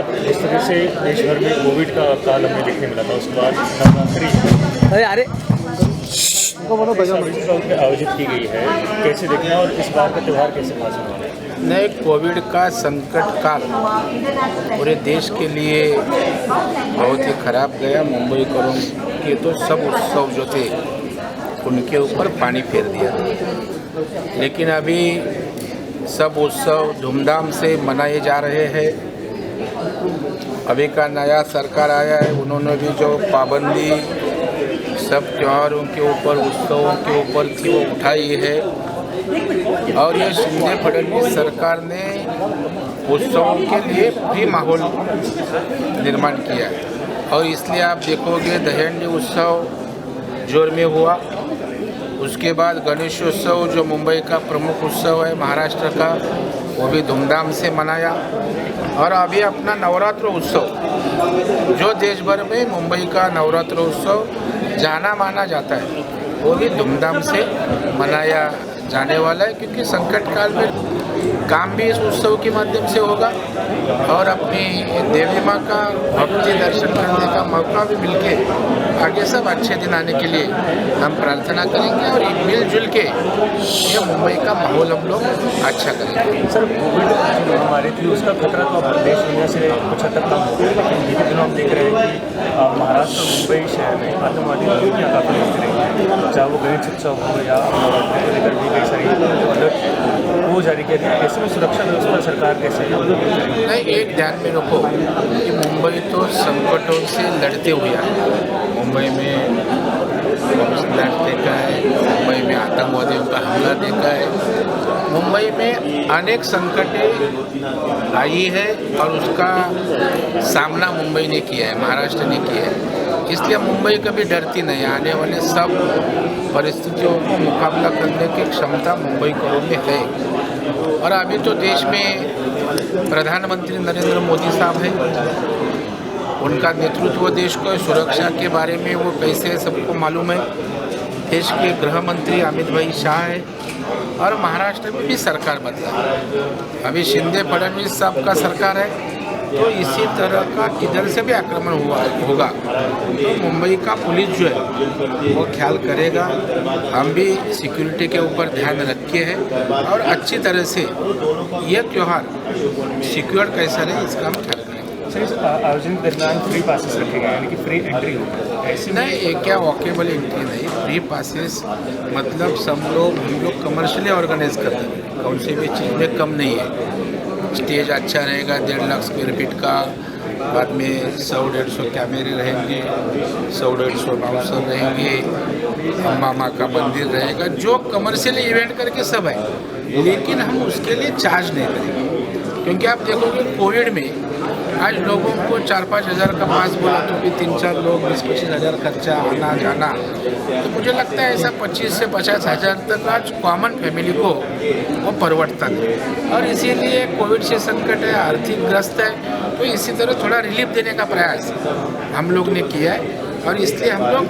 बाद जिस तरह से देश भर में कोविड का काल हमें देखने मिला था, उसके बाद नवरात्रि आयोजित की गई है, कैसे देखना और इस बार का त्यौहार कैसे खास होना है? नए कोविड का संकट काल पूरे देश के लिए बहुत ही खराब गया। मुंबई करों के तो सब उत्सव जो थे उनके ऊपर पानी फेर दिया, लेकिन अभी सब उत्सव धूमधाम से मनाए जा रहे हैं। अभी का नया सरकार आया है, उन्होंने भी जो पाबंदी सब त्योहारों के ऊपर उत्सवों के ऊपर थी वो उठाई है, और ये शिंदे फडणवीस सरकार ने उत्सवों के लिए भी माहौल निर्माण किया है। और इसलिए आप देखोगे दहीहंडी उत्सव जोर में हुआ, उसके बाद गणेशोत्सव जो मुंबई का प्रमुख उत्सव है महाराष्ट्र का, वो भी धूमधाम से मनाया। और अभी अपना नवरात्र उत्सव जो देश भर में मुंबई का नवरात्र उत्सव जाना माना जाता है, वो भी धूमधाम से मनाया जाने वाला है, क्योंकि संकट काल में काम भी इस उत्सव के माध्यम से होगा और अपनी देवी माँ का भक्ति दर्शन करने का मौका भी मिलके आगे सब अच्छे दिन आने के लिए हम प्रार्थना करेंगे और मिलजुल के ये मुंबई का माहौल हम लोग अच्छा करेंगे। सर, कोविड जो महामारी थी उसका खतरा तो अपने देश दुनिया से कुछ हद तक कम हो गया, लेकिन धीरे दिनों हम देख रहे हैं कि महाराष्ट्र और मुंबई शहर में आतंकवादी धमकियाँ काफ़ी मिलती रही हैं, चाहे वो गणेश उत्सव हो या नवरात्रि को लेकर भी कई सारी अलर्ट वो जारी किया गया। ऐसे में सुरक्षा व्यवस्था सरकार कैसे नहीं, एक ध्यान में रखो कि मुंबई तो संकटों से लड़ते हुए आए। मुंबई में ब्लास्ट देखा है, मुंबई में आतंकवादियों का हमला देखा है, मुंबई में अनेक संकटें आई है और उसका सामना मुंबई ने किया है, महाराष्ट्र ने किया है। इसलिए मुंबई कभी डरती नहीं, आने वाले सब परिस्थितियों को मुकाबला करने की क्षमता मुंबई को में है। और अभी तो देश में प्रधानमंत्री नरेंद्र मोदी साहब हैं, उनका नेतृत्व देश को सुरक्षा के बारे में वो कैसे सबको मालूम है। देश के गृह मंत्री अमित भाई शाह है और महाराष्ट्र में भी सरकार बदला, अभी शिंदे फडणवीस साहब का सरकार है, तो इसी तरह का इधर से भी आक्रमण होगा तो मुंबई का पुलिस जो है वो ख्याल करेगा। हम भी सिक्योरिटी के ऊपर ध्यान रखे हैं और अच्छी तरह से ये त्यौहार सिक्योर कैसा रहे इसका हम ख्याल करेंगे। आयोजन के दरमियान फ्री पासेस रखे गए, यानी कि फ्री एंट्री होगा? ऐसे नहीं, ये क्या वॉकेबल एंट्री नहीं, फ्री पासेस मतलब हम लोग कमर्शियली ऑर्गेनाइज करते हैं, कौन सी भी चीज़ में कम नहीं है। स्टेज अच्छा रहेगा 1.5 लाख स्क्वायर फीट का, बाद में 100-150 कैमरे रहेंगे, 100-150 बाउंसर रहेंगे, अम्मा माँ का मंदिर रहेगा, जो कमर्शियल इवेंट करके सब है, लेकिन हम उसके लिए चार्ज नहीं करेंगे। क्योंकि आप देखोगे कोविड में आज लोगों को 4-5 हज़ार का पास बोला तो भी 3-4 लोग 20-25 हज़ार खर्चा आना जाना, तो मुझे लगता है ऐसा 25 से 50 हज़ार तक आज कॉमन फैमिली को वो परवड़ता है। और इसीलिए कोविड से संकट है, आर्थिक ग्रस्त है, तो इसी तरह थोड़ा रिलीफ देने का प्रयास हम लोग ने किया है और इसलिए हम लोग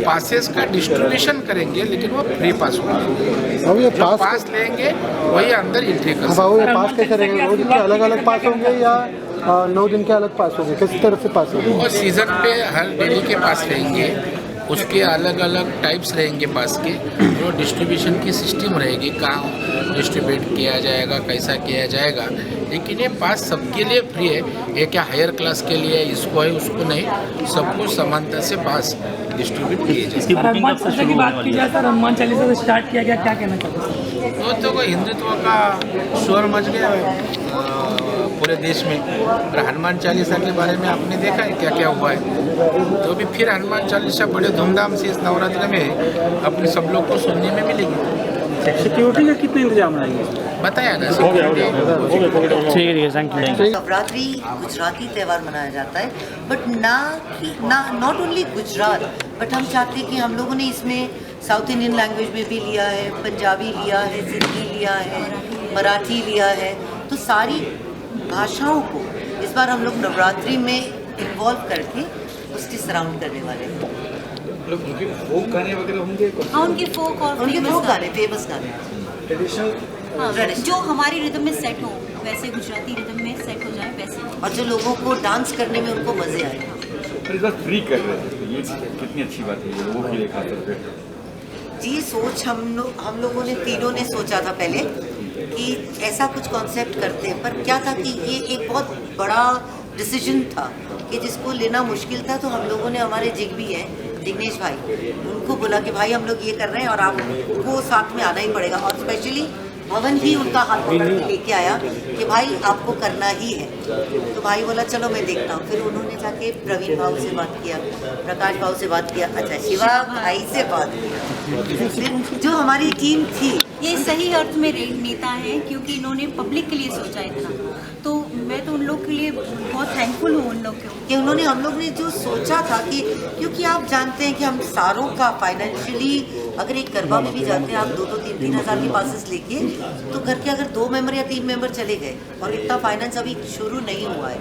पासेस का डिस्ट्रीब्यूशन करेंगे, लेकिन वो फ्री पास होगा। जो पास लेंगे वही अंदर एंट्री कर सकते हैं। पास कैसे रहेंगे? रोज के अलग अलग पास होंगे या 9 दिन के अलग पास होंगे? किस तरह से पास होंगे? वो सीज़न पे हर डेली के पास रहेंगे, उसके अलग अलग टाइप्स रहेंगे पास के, जो डिस्ट्रीब्यूशन की सिस्टम रहेगी, कहाँ डिस्ट्रीब्यूट किया जाएगा, कैसा किया जाएगा। लेकिन ये पास सबके लिए फ्री है, ये क्या हायर क्लास के लिए इसको है उसको नहीं, सबको समानता से पास डिस्ट्रीब्यूट किए जाएंगे। हनुमान चालीसा की बात की जाए तो हनुमान चालीसा से स्टार्ट किया गया, क्या कहना चाहते हैं? तो हिंदुत्व का शोर मच गया है पूरे देश में, और हनुमान चालीसा के बारे में आपने देखा है क्या क्या हुआ है, तो अभी फिर हनुमान चालीसा बड़े धूमधाम से इस नवरात्र में अपने सब लोग को सुनने में मिलेगी। सिक्योरिटी का कितना इंतजाम रहेंगे बताया ना, नवरात्रि गुजराती त्यौहार मनाया जाता है, but not only Gujarat, but हम चाहते हैं कि हम लोगों ने इसमें साउथ इंडियन लैंग्वेज में भी लिया है, पंजाबी लिया है, सिंधी लिया है, मराठी लिया है, तो सारी भाषाओं को इस बार हम लोग नवरात्रि में इन्वॉल्व करके उसकी सराउंड करने वाले हैं। उनके फोक गाने वगैरह होंगे? हाँ, उनके फोक गाने, फेमस गाने ट्रेडिशनल, जो हमारी रिदम में सेट हो। वैसे गुजराती रिदम में सेट हो जाए वैसे। और जो लोगों को डांस करने में उनको मज़े आए। पर इस बार फ्री कर रहे हैं, तो ये कितनी अच्छी बात है ये लोगों के लिए खासतौर पे। जी सोच हम लोगों ने तीनों ने सोचा था पहले कि ऐसा कुछ कॉन्सेप्ट करते हैं, पर क्या था कि ये एक बहुत बड़ा डिसीजन था कि जिसको लेना मुश्किल था। तो हम लोगों ने, हमारे जिग्बी हैं जिग्नेश भाई, उनको बोला कि भाई हम लोग ये कर रहे हैं और आपको साथ में आना ही पड़ेगा। और स्पेशली भवन भी उनका हाथ पकड़ के लेके आया कि भाई आपको करना ही है। तो भाई बोला चलो मैं देखता हूँ। फिर उन्होंने जाके प्रवीण भाव से बात किया, प्रकाश भाव से बात किया, अच्छा शिवा भाई से बात किया। फिर जो हमारी टीम थी, ये सही अर्थ में नेता हैं क्योंकि इन्होंने पब्लिक के लिए सोचा इतना, तो मैं तो उन लोग के लिए बहुत थैंकफुल हूँ उन लोग के कि उन्होंने, हम लोग ने जो सोचा था कि क्योंकि आप जानते हैं कि हम सारों का फाइनेंशियली, अगर एक गरबा में भी जाते हैं आप 2-3 हज़ार के पासेस लेके, तो घर के अगर 2 मेंबर या 3 मेंबर चले गए और इतना फाइनेंस अभी शुरू नहीं हुआ है,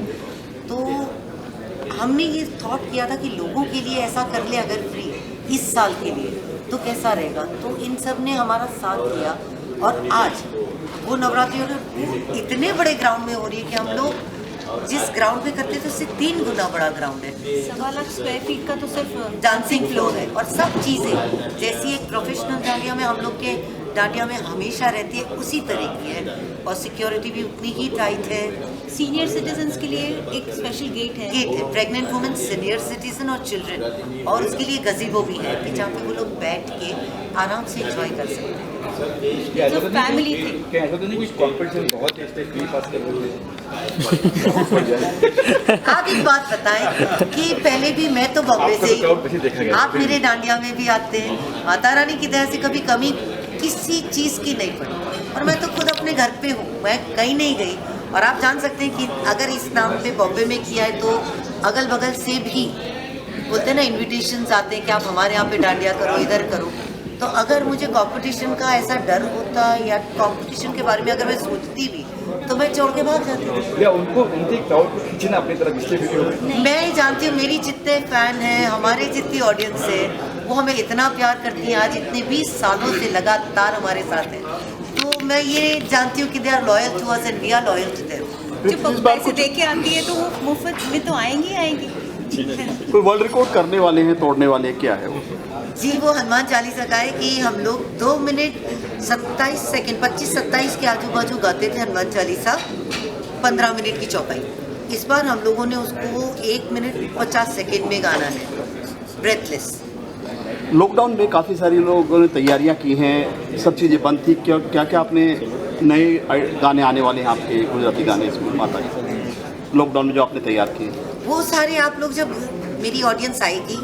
तो हमने ये थॉट किया था कि लोगों के लिए ऐसा कर ले अगर फ्री इस साल के लिए तो कैसा रहेगा। तो इन सब ने हमारा साथ दिया और आज वो नवरात्रि इतने बड़े ग्राउंड में हो रही है कि हम लोग जिस ग्राउंड पे करते थे उससे 3 गुना बड़ा ग्राउंड है। 1.25 लाख स्क्वायर फीट का तो सिर्फ डांसिंग फ्लोर है और सब चीज़ें जैसी एक प्रोफेशनल डांडिया में हम लोग के डांडिया में हमेशा रहती है उसी तरह की है। और सिक्योरिटी भी उतनी ही टाइट है। सीनियर सिटीजन्स के लिए एक स्पेशल गेट है, प्रेग्नेंट वुमेन, सीनियर सिटीजन और चिल्ड्रन, और उसके लिए गजीबो भी है कि जहाँ पे वो लोग बैठ के आराम से एंजॉय कर सकते हैं। जो फैमिली थी। क्या ऐसा तो नहीं कुछ कॉम्पिटिशन बहुत है इसलिए फ्री पास कर आप एक बात बताएं कि पहले भी मैं तो बॉम्बे से ही, आप मेरे डांडिया में भी आते हैं, माता रानी की दया से कभी कमी किसी चीज़ की नहीं पड़ी। और मैं तो खुद अपने घर पे हूँ, मैं कहीं नहीं गई। और आप जान सकते हैं कि अगर इस नाम पे बॉम्बे में किया है तो अगल बगल से भी बोलते हैं ना, इन्विटेशंस आते हैं कि आप हमारे यहाँ पे डांडिया करो, इधर करो। तो अगर मुझे कंपटीशन का ऐसा डर होता या कंपटीशन के बारे में अगर मैं सोचती भी तो मैं छोड़ के भाग जाती। या उनको उनके क्राउड को खींचना अपनी तरफ इसलिए वीडियो में। मैं ही जानती हूँ मेरी जितने फैन हैं, हमारे जितनी ऑडियंस है, वो हमें इतना प्यार करती हैं, आज इतने 20 सालों से लगातार हमारे साथ हैं। तो मैं ये जानती हूँ कि they are loyal to us and we are loyal to them. जो पैसे दे के आती है तो वो मुफ्त में तो आएंगी आएंगी। कोई वर्ल्ड रिकॉर्ड करने वाले हैं, तोड़ने वाले हैं, क्या है वो? जी वो हनुमान चालीसा का है कि हम लोग 2 मिनट 27 सेकंड 25-27 के आजू बाजू गाते थे हनुमान चालीसा 15 मिनट की चौपाई। इस बार हम लोगों ने उसको 1 मिनट 50 सेकंड में गाना है, ब्रेथलेस। लॉकडाउन में काफ़ी सारे लोगों ने तैयारियां की हैं, सब चीज़ें बंद थी, क्या क्या आपने नए गाने आने वाले हैं आपके गुजराती गाने इसमें माता जी लॉकडाउन में जो आपने तैयार किए? वो सारे आप लोग जब मेरी ऑडियंस आएगी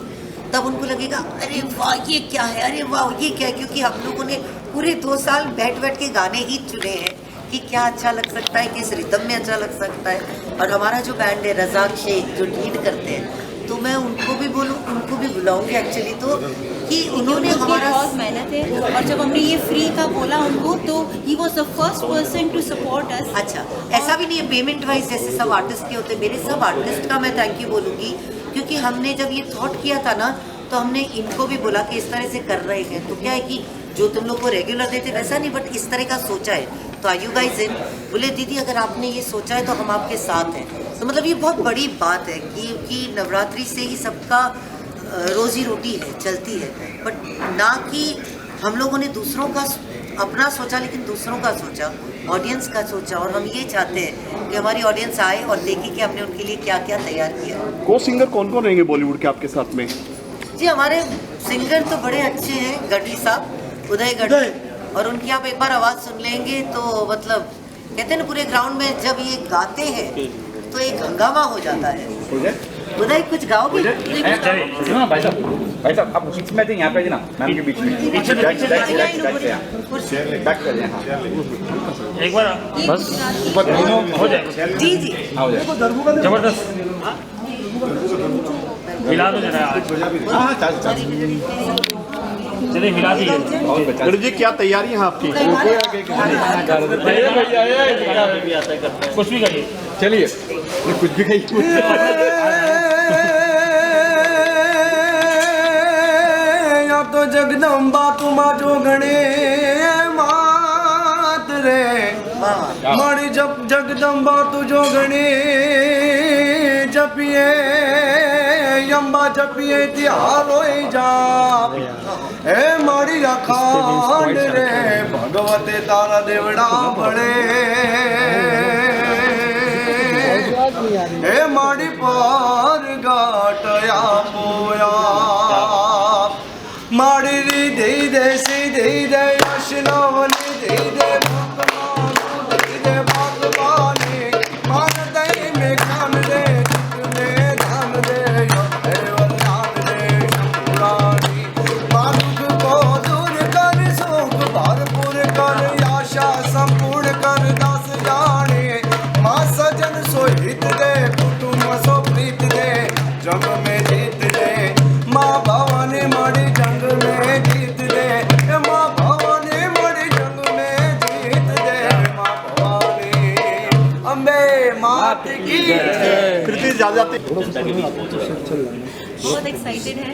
तब उनको लगेगा अरे वाह ये क्या है, अरे वाह ये क्या है, क्योंकि हम लोगों ने पूरे 2 साल बैठ बैठ के गाने ही चुने हैं कि क्या अच्छा लग सकता है, किस रिदम में अच्छा लग सकता है। और हमारा जो बैंड है रजाक शेख जो लीड करते हैं, तो मैं उनको भी उनको भी बुलाऊंगी एक्चुअली, तो कि उन्होंने हमारा बहुत मेहनत है। और जब हमने ये फ्री का बोला उनको तो he was the first person to support us. अच्छा ऐसा भी नहीं है पेमेंट वाइज जैसे सब आर्टिस्ट के होते, मेरे सब आर्टिस्ट का मैं थैंक यू बोलूँगी, क्योंकि हमने जब ये थॉट किया था ना तो हमने इनको भी बोला कि इस तरह से कर रहे हैं, तो क्या है कि जो तुम लोग को रेगुलर देते वैसा नहीं, बट इस तरह का सोचा है, तो आर यू गाइज इन? बोले दीदी अगर आपने ये सोचा है तो हम आपके साथ हैं। तो मतलब ये बहुत बड़ी बात है कि नवरात्रि से ही सबका रोजी रोटी है, चलती है, बट ना कि हम लोगों ने दूसरों का अपना सोचा, लेकिन दूसरों का सोचा, ऑडियंस का सोचा। और हम ये चाहते हैं कि हमारी ऑडियंस आए और देखे कि हमने उनके लिए क्या क्या तैयार किया। को सिंगर कौन कौन रहेंगे बॉलीवुड के आपके साथ में? जी हमारे सिंगर तो बड़े अच्छे हैं, गढ़वी साहब, उदय गढ़वी, और उनकी आप एक बार आवाज़ सुन लेंगे तो मतलब कहते हैं ना पूरे ग्राउंड में जब ये गाते हैं तो एक हंगामा हो जाता है। उदय कुछ गाओगे? भाई साहब आप बीच में थे, यहाँ पे ना मैम के बीच में एक बार बस हो जाए। जी जी जबरदस्त हिला दो जरा, चलिए हिला दीजिए। जी क्या तैयारी है आपकी? कुछ भी करिए, चलिए कुछ भी कहिए। या तो जगदम्बा तुमा जो गणे मात रे माड़ी जप जगदम्बा तुझो गणी जपिए यम्बा जपिए तिहारो जा हे माड़ी अखांड रे भगवते तारा देवड़ा बड़े हे माड़ी पार गाटया पोया माड़ी री दे सी दे अशनवनी दे भगवानी मान दई में खान दे जितने धान दे हे वरदान दे पुरानी माँ दुख को दूर कर सुख भरपूर कर आशा संपूर्ण कर दास जाने माँ सजन सो हित दे कुटुंब सो प्रीत दे जग में जीत दे माँ भवानी मणि जंग में जीत दे माँ भवानी मणि जंग में जीत दे माँ भवानी अम्बे मात की कृति जाती बहुत एक्साइटेड है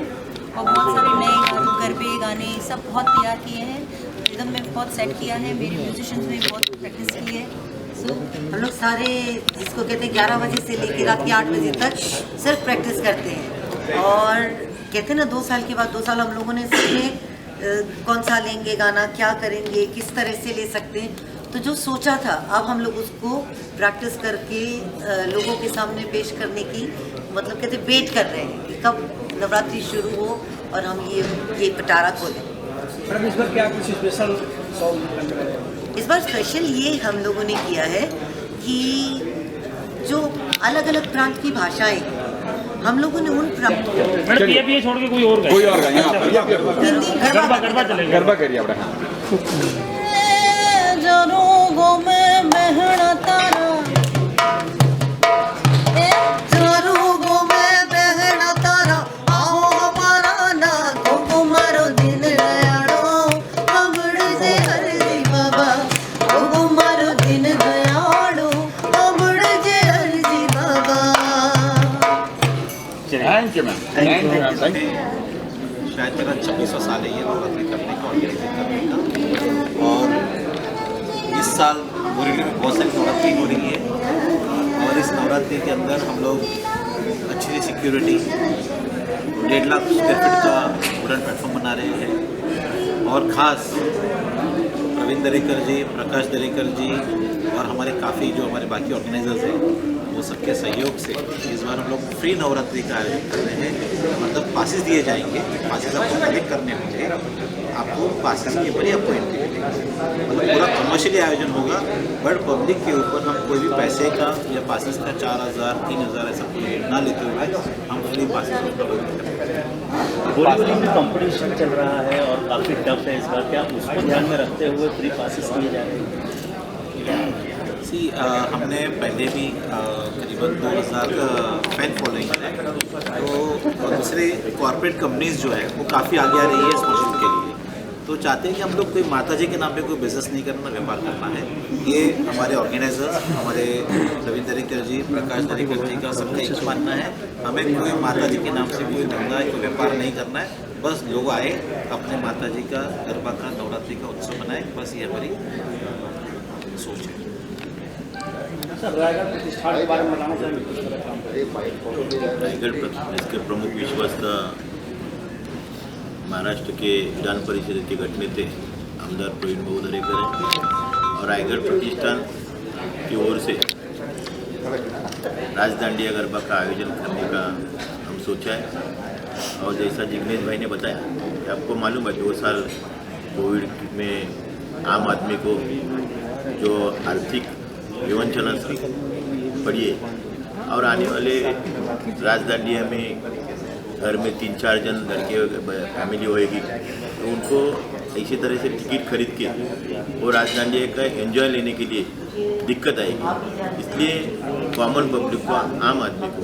और बहुत सारे नए गरबे गाने सब बहुत तैयार किए हैं, रिदम में बहुत सेट किया है, मेरे म्यूजिशियंस ने बहुत प्रैक्टिस की है। सो हम लोग सारे जिसको कहते हैं 11 बजे से लेकर रात के 8 बजे तक सिर्फ प्रैक्टिस करते हैं। और कहते हैं ना 2 साल के बाद 2 साल हम लोगों ने सीखे कौन सा लेंगे गाना, क्या करेंगे, किस तरह से ले सकते हैं। तो जो सोचा था अब हम लोग उसको प्रैक्टिस करके लोगों के सामने पेश करने की मतलब कहते वेट कर रहे हैं कि कब नवरात्रि शुरू हो और हम ये पिटारा खोलें। इस बार क्या कुछ स्पेशल इस बार स्पेशल ये हम लोगों ने किया है कि जो अलग अलग प्रांत की भाषाएं हम लोगों ने उन प्रांत ये छोड़ के कोई और हिंदी गरबा चलेगा, गरबा करिए अपना जरूगों में बहना तारा जरूगों में बहना तारा आओ हमारा ना को मारो दिन दयाड़ो अबड़ से हरजी बाबा को मारो दिन दयाड़ो अबड़ से हरजी बाबा। Thank you ma'am, thank you. शायद मेरा 26वां साल है ये नवरात्रि करने का, ऑर्गेनाइज करने का। और इस साल मुरली में बहुत सारी नवरात्रि हो रही है और इस नवरात्रि के अंदर हम लोग अच्छी सिक्योरिटी 1.5 लाख स्क्वायर फीट का वुडन प्लेटफॉर्म बना रहे हैं। और ख़ास प्रवीण दरेकर जी, प्रकाश दरेकर जी और हमारे काफ़ी जो हमारे बाकी ऑर्गेनाइजर्स हैं वो सबके सहयोग से इस बार हम लोग फ्री नवरात्रि का आयोजन कर रहे हैं। मतलब पासेस दिए जाएंगे, पासेस आपको कलेक्ट करने होंगे, आपको पासेस के ऊपर ही अपॉइंट मिलेंगे। मतलब पूरा कमर्शियली आयोजन होगा बट पब्लिक के ऊपर हम कोई भी पैसे का या पासेस का 4000 3000 ऐसा कोई ना लेते हुए हम फ्री पासेस बॉलीवुड में कंपटीशन चल रहा है और काफ़ी टफ है इस बार, क्या उसको ध्यान में रखते हुए फ्री पासेस दिए जा रहे हैं? हमने पहले भी करीबन 2000 का फैन फॉलोइंग है, तो दूसरे कॉर्पोरेट कंपनीज जो है वो काफ़ी आगे आ रही है स्पॉन्सरशिप के लिए। तो चाहते हैं कि हम लोग कोई माता जी के नाम पे कोई बिजनेस नहीं करना, व्यापार करना है। ये हमारे ऑर्गेनाइजर्स, हमारे प्रवीण दरेकर जी, प्रकाश दरेकर जी का सबका एक मानना है। हमें कोई माता जी के नाम से कोई धंधा कोई व्यापार नहीं करना है, बस लोग आए अपने माता जी का गरबा का नवरात्रि का उत्सव मनाएं, बस ये हमारी सोच है। रायगढ़ प्रतिष्ठान के बारे में बताना चाहेंगे? रायगढ़ इसके प्रमुख विश्वस्त महाराष्ट्र के विधान परिषद के गठनेते आमदार प्रवीण भाऊ दरेकर हैं और रायगढ़ प्रतिष्ठान की ओर से राजदांडिया गरबा का आयोजन करने का हम सोचा है। और जैसा जिग्नेश भाई ने बताया कि आपको मालूम है 2 साल कोविड में आम आदमी को जो आर्थिक विवंचना पड़ी है और आने वाले राजदांडिया में घर में 3-4 जन लड़के फैमिली होएगी तो उनको इसी तरह से टिकट खरीद के वो राजदांडिया का एंजॉय लेने के लिए दिक्कत आएगी। इसलिए कॉमन पब्लिक को, आम आदमी को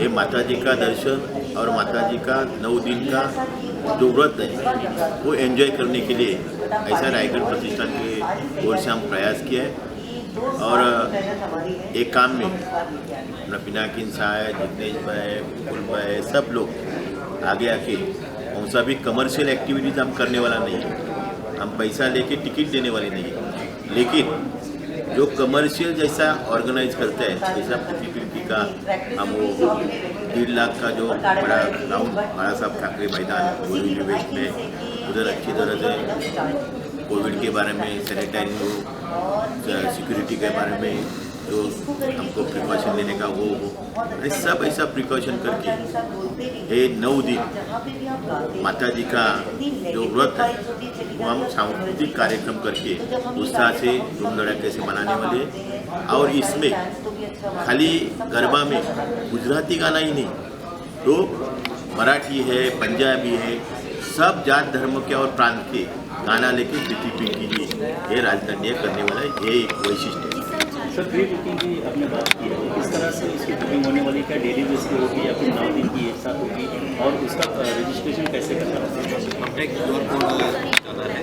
ये माता जी का दर्शन और माता जी का 9 दिन का जो व्रत है वो एंजॉय करने के लिए ऐसा रायगढ़ प्रतिष्ठान की ओर से हम प्रयास किया है। और एक काम में अपना पिनाकिन साहब, जिग्नेश भाई, मुकुल भाई सब लोग आगे आके कौन सा भी कमर्शियल एक्टिविटीज़ हम करने वाला नहीं है, हम पैसा लेके टिकट देने वाले नहीं है, लेकिन जो कमर्शियल जैसा ऑर्गेनाइज करते हैं, जैसा पीपीपी का हम वो 1.5 लाख का जो बड़ा ग्राउंड बाला साहब ठाकरे मैदान बोरीवली वेस्ट में, उधर अच्छी तरह से कोविड के बारे में, सैनिटाइजिंग, सिक्योरिटी के बारे में जो हमको प्रिकॉशन लेने का वो अरे सब ऐसा प्रिकॉशन करके ये 9 दिन माता जी का जो व्रत है वो हम सांस्कृतिक कार्यक्रम करके उत्साह से धूम धड़ाके से मनाने वाले। और इसमें खाली गरबा में गुजराती गाना ही नहीं, तो मराठी है, पंजाबी है, सब जात धर्म के और प्रांत के गाना लेके पीपीपी की ये राजदंडिया करने वाला ये एक वैशिष्ट्य है। सर, प्री बुकिंग की आपने बात की है, किस तरह से इसकी बुकिंग होने वाली, क्या डेली बेस की होगी या फिर 9 दिन की एक साथ होगी, और उसका रजिस्ट्रेशन कैसे करना है? अपने QR कोड जाना है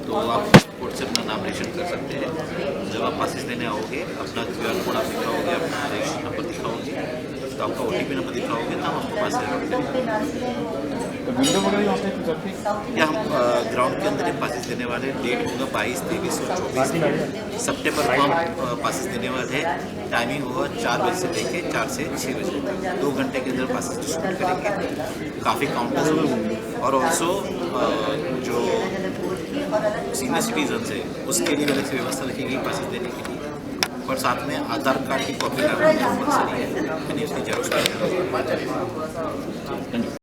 तो आप कोड से अपना नाम रजिस्टर कर सकते हैं। जब आप पासेस देने आओगे, अपना QR कोड आप दिखाओगे, अपना रजिस्ट्रेशन नंबर दिखाओगे, तो आपका OTP नंबर दिखाओगे, तब आपको पास या हम ग्राउंड के अंदर पासेस देने वाले। डेट होगा 22, 23 और 24 सितंबर को हम पासेस देने वाले हैं। टाइमिंग होगा 4 बजे से लेके 4 से 6 बजे तक, 2 घंटे के अंदर पासेस डिस्ट्रीब्यूट करेंगे। काफ़ी काउंटर्स होंगे और ऑल्सो जो सीनियर सिटीजन्स है उसके लिए अलग से व्यवस्था रखी गई पासेस देने के लिए, और साथ में आधार कार्ड की कॉपी लाना कंपलसरी है, यानी उसकी जरूरत है।